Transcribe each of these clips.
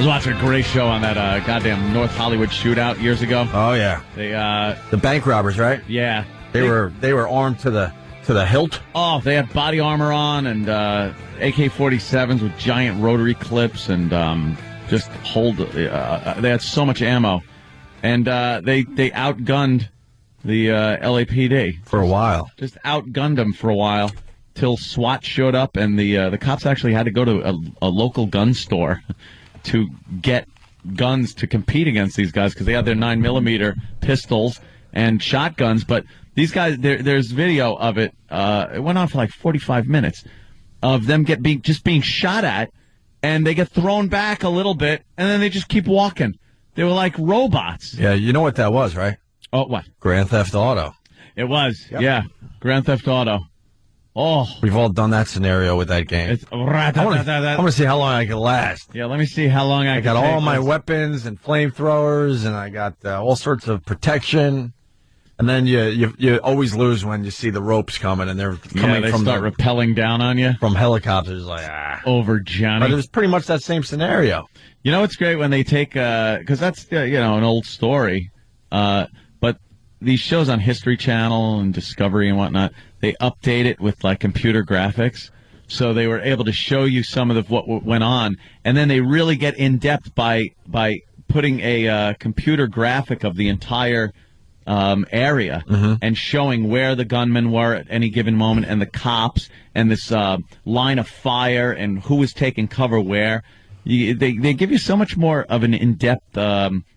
was watching a great show on that goddamn North Hollywood shootout years ago. Oh yeah, the bank robbers, right? Yeah, they were armed to the hilt. Oh, they had body armor on and AK-47s with giant rotary clips and just they had so much ammo, and they outgunned the LAPD for a while. Just outgunned them for a while till SWAT showed up, and the cops actually had to go to a local gun store to get guns to compete against these guys because they had their 9mm pistols and shotguns. But these guys, there's video of it. It went on for like 45 minutes of them being shot at, and they get thrown back a little bit, and then they just keep walking. They were like robots. Yeah, you know what that was, right? Oh, what? Grand Theft Auto. It was, yeah. Grand Theft Auto. Oh. We've all done that scenario with that game. I want to see how long I can last. Yeah, let me see how long I can got all my weapons and flamethrowers, and I got all sorts of protection. And then you always lose when you see the ropes coming, and they're coming they from start rappelling down on you. From helicopters, like, over Johnny. But it was pretty much that same scenario. You know, it's great when they take, because that's, an old story. But these shows on History Channel and Discovery and whatnot, they update it with like computer graphics. So they were able to show you some of what went on, and then they really get in depth by putting a computer graphic of the entire area and showing where the gunmen were at any given moment, and the cops, and this line of fire, and who was taking cover where. They give you so much more of an in-depth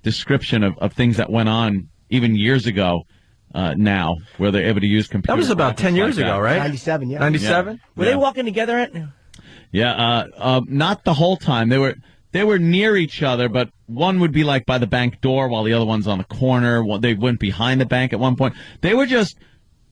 description of things that went on even years ago. Now, where they're able to use computers. That was about 10 years ago, right? 97, yeah. 97? Were they walking together? Yeah, not the whole time. They were near each other, but one would be like by the bank door while the other one's on the corner. They went behind the bank at one point. They were just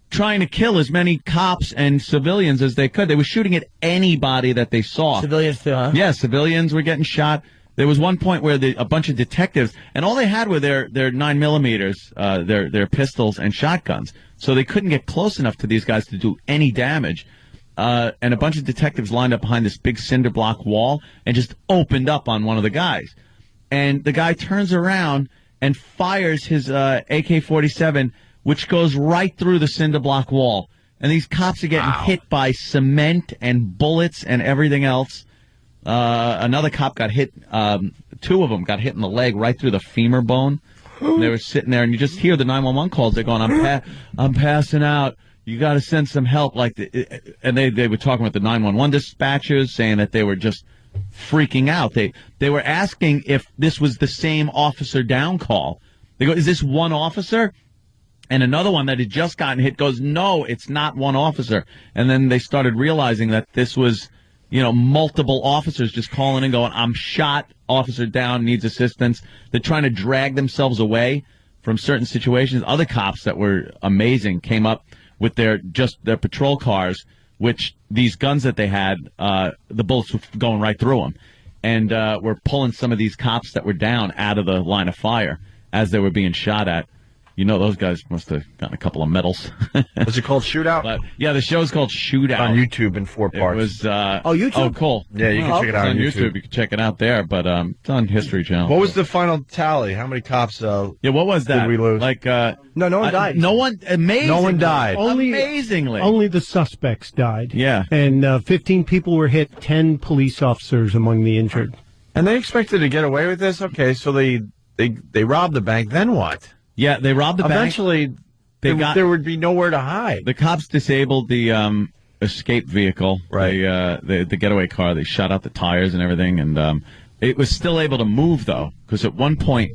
trying to kill as many cops and civilians as they could. They were shooting at anybody that they saw. Civilians too, huh? Yeah, civilians were getting shot. There was one point where a bunch of detectives, and all they had were their 9mm, their pistols and shotguns. So they couldn't get close enough to these guys to do any damage. And a bunch of detectives lined up behind this big cinder block wall and just opened up on one of the guys. And the guy turns around and fires his AK-47, which goes right through the cinder block wall. And these cops are getting hit by cement and bullets and everything else. Another cop got hit, two of them got hit in the leg right through the femur bone. And they were sitting there, and you just hear the 911 calls. They're going, I'm passing out. You got to send some help. And they were talking with the 911 dispatchers, saying that they were just freaking out. They were asking if this was the same officer down call. They go, is this one officer? And another one that had just gotten hit goes, no, it's not one officer. And then they started realizing that this was, multiple officers just calling and going, I'm shot, officer down, needs assistance. They're trying to drag themselves away from certain situations. Other cops that were amazing came up with their patrol cars, which these guns that they had, the bullets were going right through them. And were pulling some of these cops that were down out of the line of fire as they were being shot at. Those guys must have gotten a couple of medals. Was it called Shootout? But, yeah, the show's called Shootout. On YouTube in 4 parts. It was, YouTube? Oh, cool. Yeah, you can check it out on YouTube. You can check it out there, but it's on History Channel. What was the final tally? How many cops what was that? Did we lose? No one died. No one, amazingly. No one died. Amazingly. Only the suspects died. Yeah. And 15 people were hit, 10 police officers among the injured. And they expected to get away with this? Okay, so they robbed the bank, then what? Yeah, they robbed the bank. Eventually, there would be nowhere to hide. The cops disabled the escape vehicle, right? The getaway car. They shot out the tires and everything, and it was still able to move though, because at one point,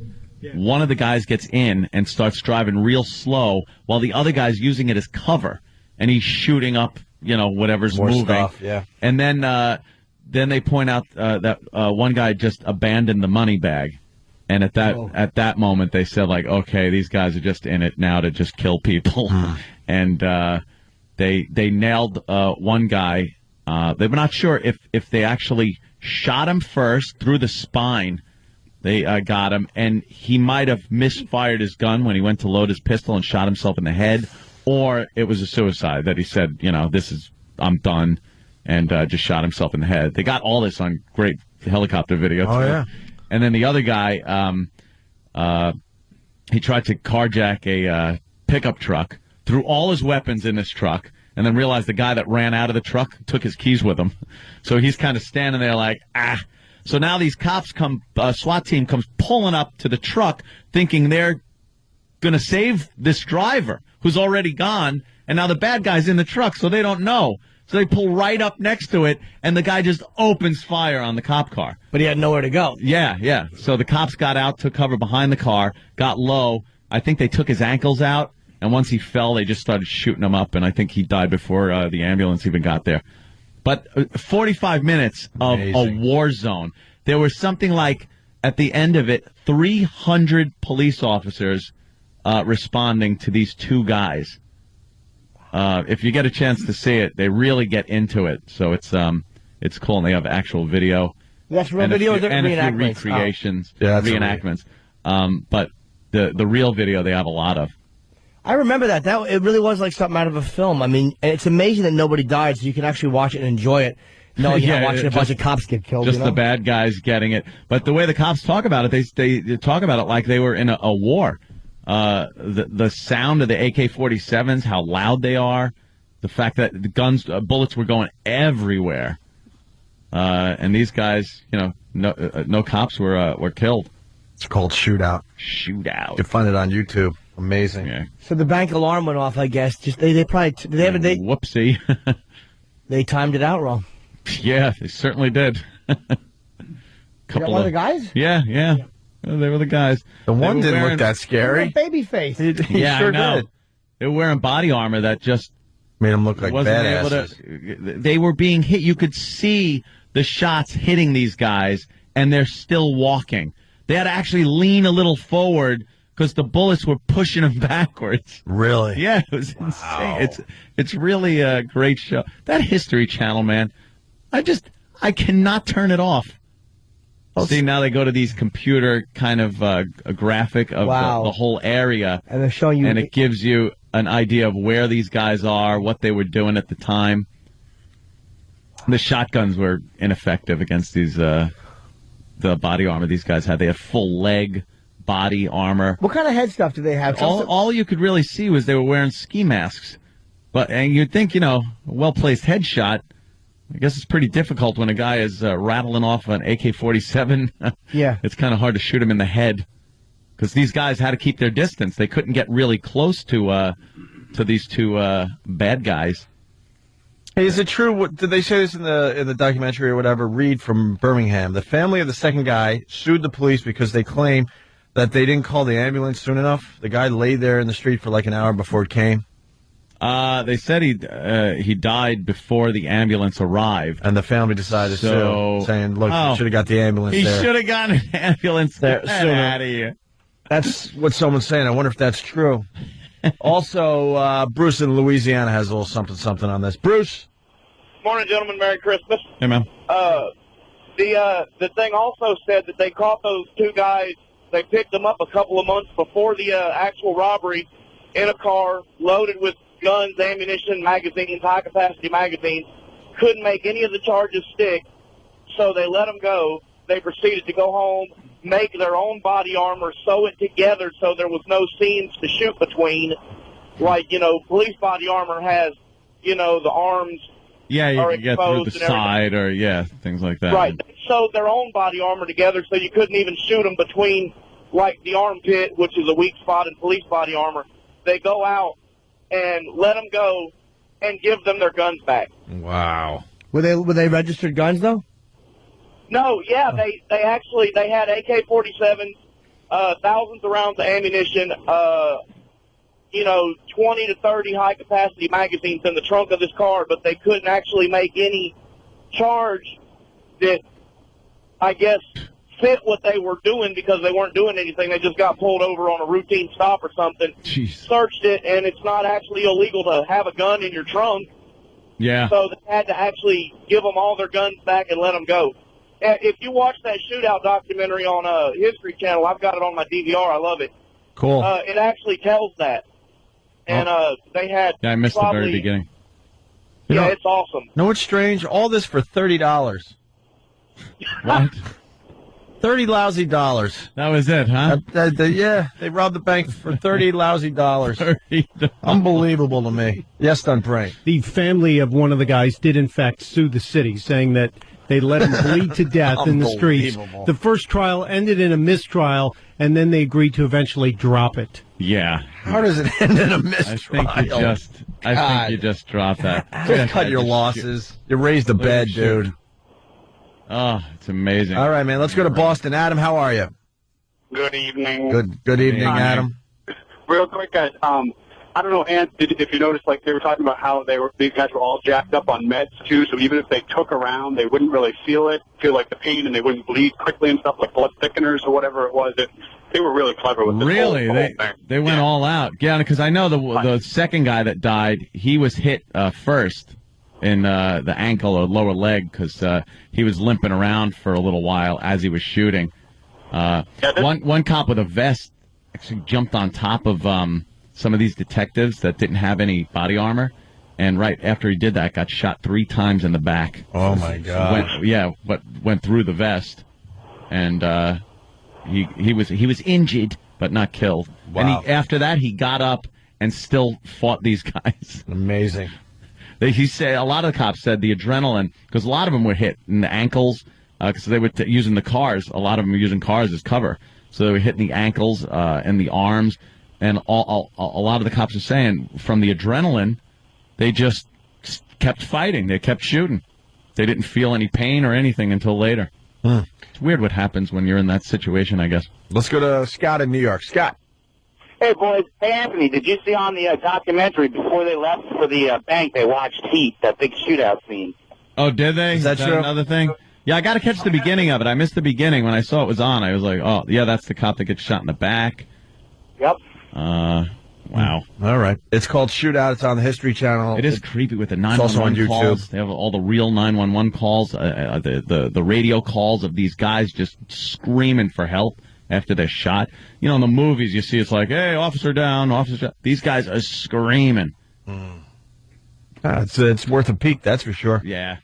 one of the guys gets in and starts driving real slow, while the other guy's using it as cover, and he's shooting up, whatever's more moving. Stuff, yeah. And then they point out that one guy just abandoned the money bag. And at that moment, they said, okay, these guys are just in it now to just kill people. And they nailed one guy. They were not sure if they actually shot him first through the spine. They got him, and he might have misfired his gun when he went to load his pistol and shot himself in the head, or it was a suicide that he said, I'm done, and just shot himself in the head. They got all this on great helicopter video. Oh, yeah. And then the other guy, he tried to carjack a pickup truck, threw all his weapons in this truck, and then realized the guy that ran out of the truck took his keys with him. So he's kind of standing there like, ah. So now these cops SWAT team comes pulling up to the truck thinking they're going to save this driver who's already gone, and now the bad guy's in the truck, so they don't know. So they pull right up next to it, and the guy just opens fire on the cop car. But he had nowhere to go. Yeah. So the cops got out, took cover behind the car, got low. I think they took his ankles out, and once he fell, they just started shooting him up, and I think he died before the ambulance even got there. But 45 minutes of a war zone. There was something like, at the end of it, 300 police officers responding to these two guys. If you get a chance to see it, they really get into it. So it's cool, and they have actual video. That's real video, or and reenactments? a few recreations, reenactments. But the real video they have a lot of. I remember that. It really was like something out of a film. I mean, and it's amazing that nobody died, so you can actually watch it and enjoy it. No, you're not watching a bunch of cops get killed. Just the bad guys getting it. But the way the cops talk about it, they talk about it like they were in a war. The sound of the AK-47s, how loud they are, the fact that the bullets were going everywhere, and these guys, no cops were killed. It's called Shootout. Shootout. You can find it on YouTube. Amazing. Yeah. So the bank alarm went off, I guess. Just they probably whoopsie. They timed it out wrong. Yeah, they certainly did. Couple one of the guys? Yeah. They were the guys. The one didn't look that scary. Baby face. He yeah, sure I know. did. They were wearing body armor that just made them look like badasses. They were being hit. You could see the shots hitting these guys, and they're still walking. They had to actually lean a little forward because the bullets were pushing them backwards. Really? Yeah, it was insane. It's really a great show. That History Channel, man, I cannot turn it off. See, now they go to these computer kind of a graphic of the whole area, and they're showing you, and it gives you an idea of where these guys are, what they were doing at the time. The shotguns were ineffective against these the body armor these guys had. They had full leg body armor. What kind of head stuff do they have? All you could really see was they were wearing ski masks. And you'd think, a well-placed headshot. I guess it's pretty difficult when a guy is rattling off an AK-47. Yeah. It's kind of hard to shoot him in the head because these guys had to keep their distance. They couldn't get really close to these two bad guys. Hey, is it true? Did they say this in the documentary or whatever? Reed from Birmingham. The family of the second guy sued the police because they claim that they didn't call the ambulance soon enough. The guy laid there in the street for like an hour before it came. They said he died before the ambulance arrived, and the family decided to sue, saying, "Look, you should have got the ambulance he there. He should have gotten an ambulance there. Get out of here." That's what someone's saying. I wonder if that's true. Also, Bruce in Louisiana has a little something on this. Bruce. Morning, gentlemen. Merry Christmas. Hey, man. The thing also said that they caught those two guys. They picked them up a couple of months before the actual robbery in a car loaded with guns, ammunition, magazines, high-capacity magazines. Couldn't make any of the charges stick, so they let them go. They proceeded to go home, make their own body armor, sew it together so there was no seams to shoot between. Like, police body armor has, the arms you are can get through the exposed and side or, things like that. Right. They sewed their own body armor together so you couldn't even shoot them between, like, the armpit, which is a weak spot in police body armor. They go out and let them go and give them their guns back. Wow. Were they registered guns, though? No, yeah, they had AK-47s, thousands of rounds of ammunition, 20 to 30 high-capacity magazines in the trunk of this car, but they couldn't actually make any charge that, I guess, fit what they were doing because they weren't doing anything. They just got pulled over on a routine stop or something. Jeez. Searched it, and it's not actually illegal to have a gun in your trunk. Yeah. So they had to actually give them all their guns back and let them go. If you watch that Shootout documentary on History Channel, I've got it on my DVR. I love it. Cool. It actually tells that. And they had I missed the very beginning. It's awesome. Know what's strange? All this for $30. What? $30 lousy. That was it, huh? Yeah, they robbed the bank for $30 lousy. $30. Unbelievable to me. Yes, Dunpray. The family of one of the guys did, in fact, sue the city, saying that they let him bleed to death in the streets. Unbelievable. The first trial ended in a mistrial, and then they agreed to eventually drop it. Yeah. How does it end in a mistrial? I think you just dropped that. Just cut your losses. You raised the bed, dude. Oh, it's amazing. All right, man. Let's go to Boston. Adam, how are you? Good evening. Good evening, Adam. Real quick, guys. I don't know, Ant, if you noticed, like they were talking about how these guys were all jacked up on meds too. So even if they took around, they wouldn't really feel like the pain, and they wouldn't bleed quickly and stuff, like blood thickeners or whatever it was. They were really clever with this whole thing. They went all out. Yeah, because I know the second guy that died, he was hit first in the ankle or lower leg because he was limping around for a little while as he was shooting. One cop with a vest actually jumped on top of some of these detectives that didn't have any body armor, and right after he did that, got shot 3 times in the back. Oh my God! Went through the vest, and he was injured but not killed. Wow. And after that, he got up and still fought these guys. Amazing. He said a lot of the cops said the adrenaline, because a lot of them were hit in the ankles because they were using the cars. A lot of them were using cars as cover, so they were hitting the ankles and the arms. And a lot of the cops are saying from the adrenaline, they just kept fighting. They kept shooting. They didn't feel any pain or anything until later. It's weird what happens when you're in that situation, I guess. Let's go to Scott in New York. Scott. Hey, boys. Hey, Anthony, did you see on the documentary before they left for the bank, they watched Heat, that big shootout scene? Oh, did they? Is that true? Another thing? Yeah, I got to catch the beginning of it. I missed the beginning. When I saw it was on, I was like, oh, yeah, that's the cop that gets shot in the back. Yep. Wow. All right. It's called Shootout. It's on the History Channel. It is creepy with the also on 911 calls. YouTube. They have all the real 911 calls, the radio calls of these guys just screaming for help after they're shot. You know, in the movies, you see it's like, hey, officer down, officer down. These guys are screaming. It's worth a peek, that's for sure. Yeah.